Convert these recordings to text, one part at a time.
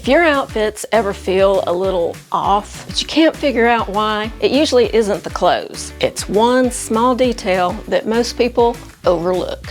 If your outfits ever feel a little off, but you can't figure out why, it usually isn't the clothes. It's one small detail that most people overlook.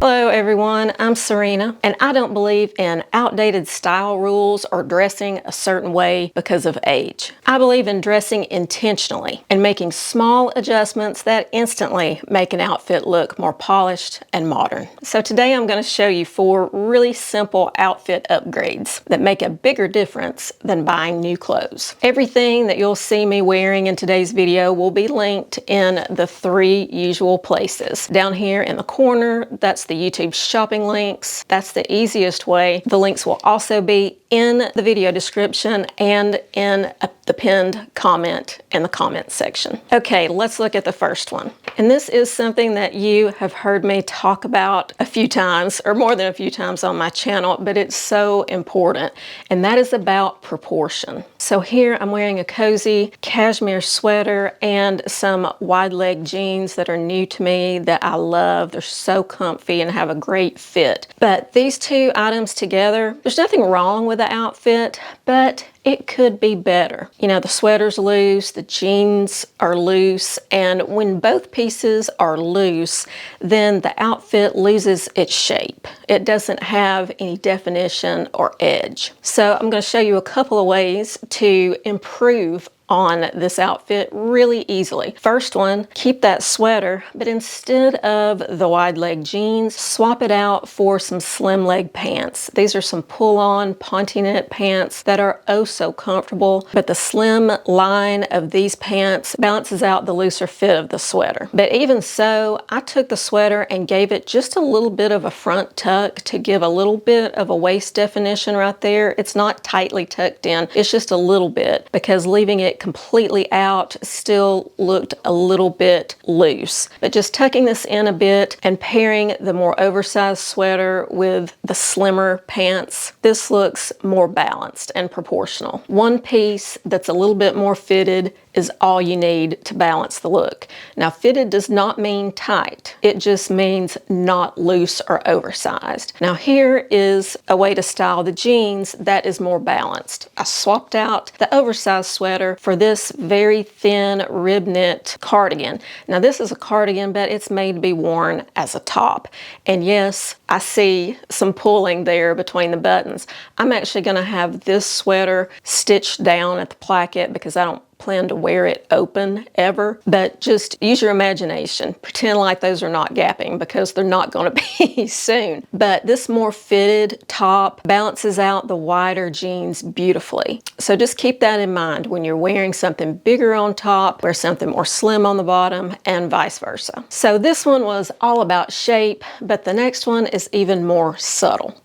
Hello everyone, I'm Serena, and I don't believe in outdated style rules or dressing a certain way because of age. I believe in dressing intentionally and making small adjustments that instantly make an outfit look more polished and modern. So today I'm going to show you 4 really simple outfit upgrades that make a bigger difference than buying new clothes. Everything that you'll see me wearing in today's video will be linked in the 3 usual places. Down here in the corner, that's the YouTube shopping links. That's the easiest way. The links will also be in the video description and in the pinned comment in the comment section. Okay, let's look at the first one. And this is something that you have heard me talk about a few times, or more than a few times on my channel, but it's so important. And that is about proportion. So here I'm wearing a cozy cashmere sweater and some wide leg jeans that are new to me that I love. They're so comfy and have a great fit. But these 2 items together, there's nothing wrong with the outfit, but it could be better. You know, the sweater's loose, the jeans are loose, and when both pieces are loose, then the outfit loses its shape. It doesn't have any definition or edge. So I'm going to show you a couple of ways to improve on this outfit really easily. First one, keep that sweater, but instead of the wide leg jeans, swap it out for some slim leg pants. These are some pull-on ponte knit pants that are oh so comfortable, but the slim line of these pants balances out the looser fit of the sweater. But even so, I took the sweater and gave it just a little bit of a front tuck to give a little bit of a waist definition right there. It's not tightly tucked in, it's just a little bit, because leaving it completely out still looked a little bit loose. But just tucking this in a bit and pairing the more oversized sweater with the slimmer pants, this looks more balanced and proportional. One piece that's a little bit more fitted is all you need to balance the look. Now, fitted does not mean tight. It just means not loose or oversized. Now, here is a way to style the jeans that is more balanced. I swapped out the oversized sweater for this very thin rib knit cardigan. Now, this is a cardigan, but it's made to be worn as a top. And yes, I see some pulling there between the buttons. I'm actually gonna have this sweater stitched down at the placket because I don't plan to wear it open ever, but just use your imagination. Pretend like those are not gapping because they're not going to be soon. But this more fitted top balances out the wider jeans beautifully. So just keep that in mind when you're wearing something bigger on top, wear something more slim on the bottom, and vice versa. So this one was all about shape, but the next one is even more subtle.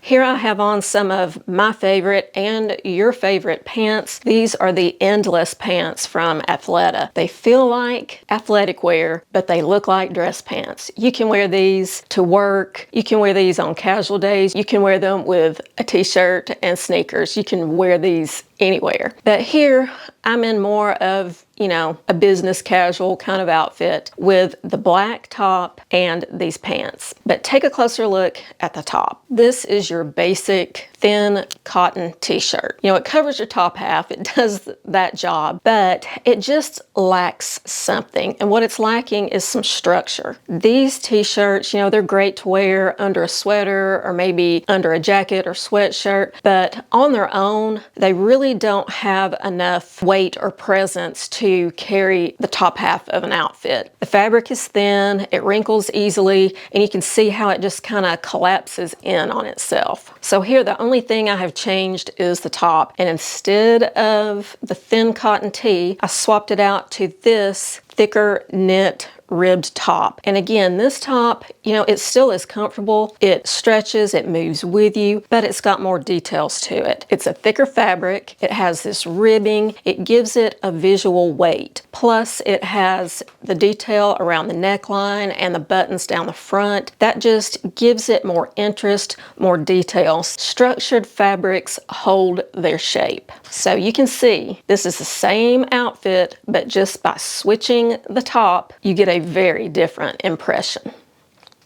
Here I have on some of my favorite and your favorite pants. These are the Endless pants from Athleta. They feel like athletic wear, but they look like dress pants. You can wear these to work. You can wear these on casual days. You can wear them with a t-shirt and sneakers. You can wear these anywhere. But here I'm in more of, you know, a business casual kind of outfit with the black top and these pants. But take a closer look at the top. This is your basic thin cotton t-shirt. You know, it covers your top half, it does that job, but it just lacks something. And what it's lacking is some structure. These t-shirts, you know, they're great to wear under a sweater or maybe under a jacket or sweatshirt, but on their own, they really don't have enough weight or presence to carry the top half of an outfit. The fabric is thin, it wrinkles easily, and you can see how it just kind of collapses in on itself. So here, the only thing I have changed is the top, and instead of the thin cotton tee, I swapped it out to this thicker knit ribbed top. And again, this top, you know, it still is comfortable. It stretches, it moves with you, but it's got more details to it. It's a thicker fabric. It has this ribbing. It gives it a visual weight. Plus, it has the detail around the neckline and the buttons down the front. That just gives it more interest, more details. Structured fabrics hold their shape. So you can see this is the same outfit, but just by switching the top, you get a very different impression.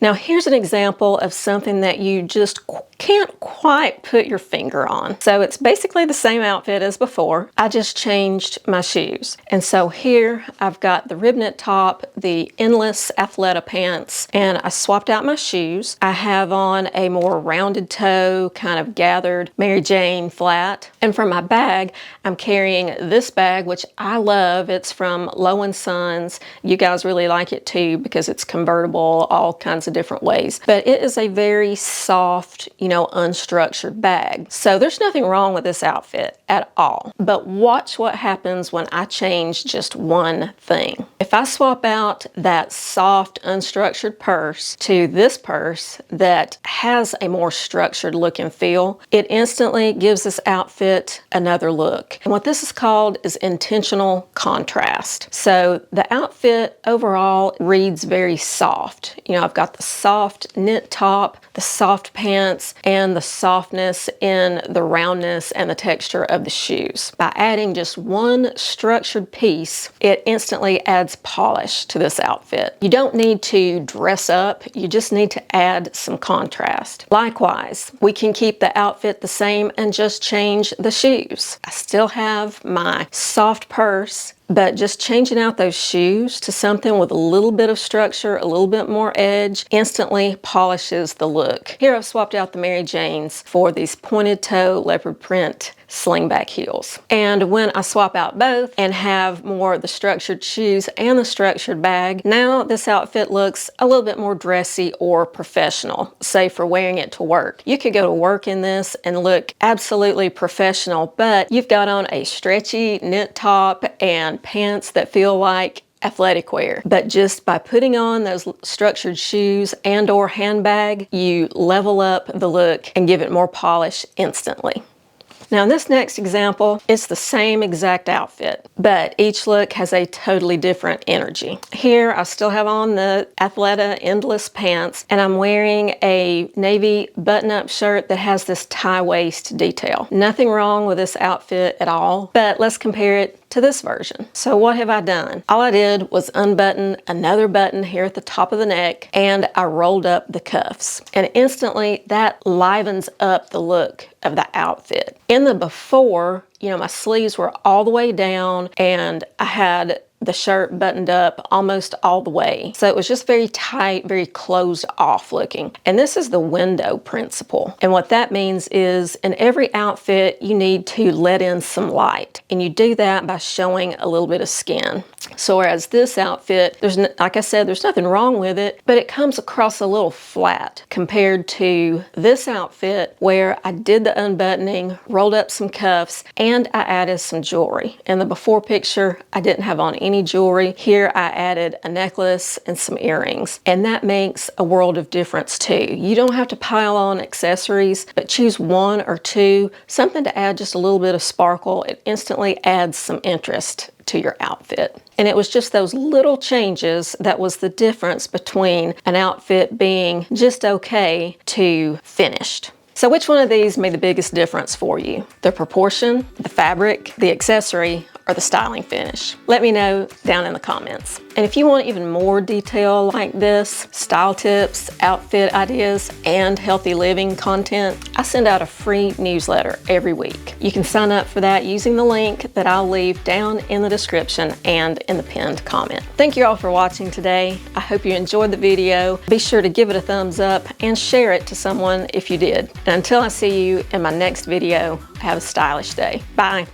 Now here's an example of something that you just can't quite put your finger on. So it's basically the same outfit as before. I just changed my shoes. And so here I've got the rib knit top, the endless athleta pants, and I swapped out my shoes. I have on a more rounded toe, kind of gathered Mary Jane flat. And for my bag, I'm carrying this bag, which I love. It's from Low & Sons. You guys really like it too because it's convertible all kinds of different ways. But it is a very soft, unstructured bag. So there's nothing wrong with this outfit at all. But watch what happens when I change just one thing. If I swap out that soft, unstructured purse to this purse that has a more structured look and feel, it instantly gives this outfit another look. And what this is called is intentional contrast. So the outfit overall reads very soft. I've got the soft knit top, the soft pants, and the softness in the roundness and the texture of the shoes. By adding just one structured piece, it instantly adds polish to this outfit. You don't need to dress up, you just need to add some contrast. Likewise, we can keep the outfit the same and just change the shoes. I still have my soft purse, but just changing out those shoes to something with a little bit of structure, a little bit more edge, instantly polishes the look. Here I've swapped out the Mary Janes for these pointed toe leopard print slingback heels. And when I swap out both and have more of the structured shoes and the structured bag, now this outfit looks a little bit more dressy or professional, say for wearing it to work. You could go to work in this and look absolutely professional, but you've got on a stretchy knit top and pants that feel like athletic wear. But just by putting on those structured shoes and or handbag, you level up the look and give it more polish instantly. Now in this next example, it's the same exact outfit, but each look has a totally different energy. Here I still have on the Athleta endless pants, and I'm wearing a navy button-up shirt that has this tie waist detail. Nothing wrong with this outfit at all, but let's compare it to this version. So what have I done? All I did was unbutton another button here at the top of the neck, and I rolled up the cuffs. And instantly that livens up the look of the outfit. In the before, my sleeves were all the way down and I had the shirt buttoned up almost all the way. So it was just very tight, very closed off looking. And this is the window principle. And what that means is in every outfit, you need to let in some light. And you do that by showing a little bit of skin. So whereas this outfit, like I said, there's nothing wrong with it, but it comes across a little flat compared to this outfit where I did the unbuttoning, rolled up some cuffs, and I added some jewelry. In the before picture, I didn't have on any jewelry. Here I added a necklace and some earrings, and that makes a world of difference too. You don't have to pile on accessories, but choose one or two, something to add just a little bit of sparkle. It instantly adds some interest to your outfit. And it was just those little changes that was the difference between an outfit being just okay to finished. So which one of these made the biggest difference for you? The proportion, the fabric, the accessory, or the styling finish? Let me know down in the comments. And if you want even more detail like this, style tips, outfit ideas, and healthy living content, I send out a free newsletter every week. You can sign up for that using the link that I'll leave down in the description and in the pinned comment. Thank you all for watching today. I hope you enjoyed the video. Be sure to give it a thumbs up and share it to someone if you did. And until I see you in my next video, have a stylish day. Bye.